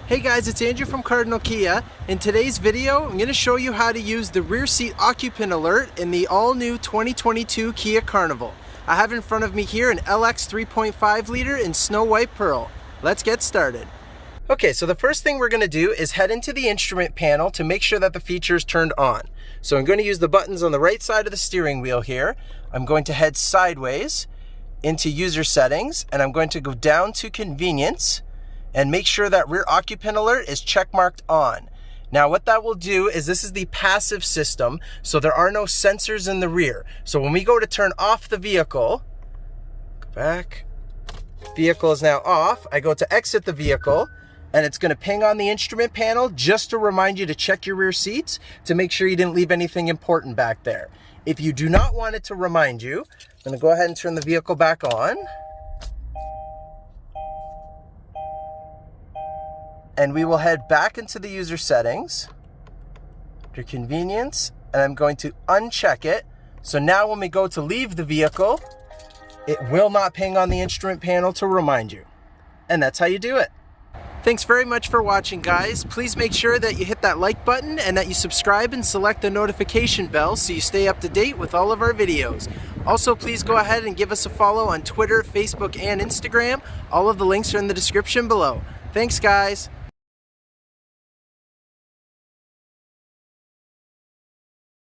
Hey guys, it's Andrew from Cardinal Kia. In today's video, I'm going to show you how to use the rear seat occupant alert in the all-new 2022 Kia Carnival. I have in front of me here an LX 3.5 liter in Snow White Pearl. Let's get started. Okay, so the first thing we're going to do is head into the instrument panel to make sure that the feature is turned on. So I'm going to use the buttons on the right side of the steering wheel here. I'm going to head sideways into user settings, and I'm going to go down to convenience and make sure that rear occupant alert is checkmarked on. Now what that will do is this is the passive system, so there are no sensors in the rear. So when we go to turn off the vehicle, go back, vehicle is now off, I go to exit the vehicle, and it's going to ping on the instrument panel just to remind you to check your rear seats to make sure you didn't leave anything important back there. If you do not want it to remind you, I'm going to go ahead and turn the vehicle back on. And we will head back into the user settings, to convenience, and I'm going to uncheck it. So now when we go to leave the vehicle, it will not ping on the instrument panel to remind you. And that's how you do it. Thanks very much for watching, guys. Please make sure that you hit that like button and that you subscribe and select the notification bell so you stay up to date with all of our videos. Also, please go ahead and give us a follow on Twitter, Facebook, and Instagram. All of the links are in the description below. Thanks, guys.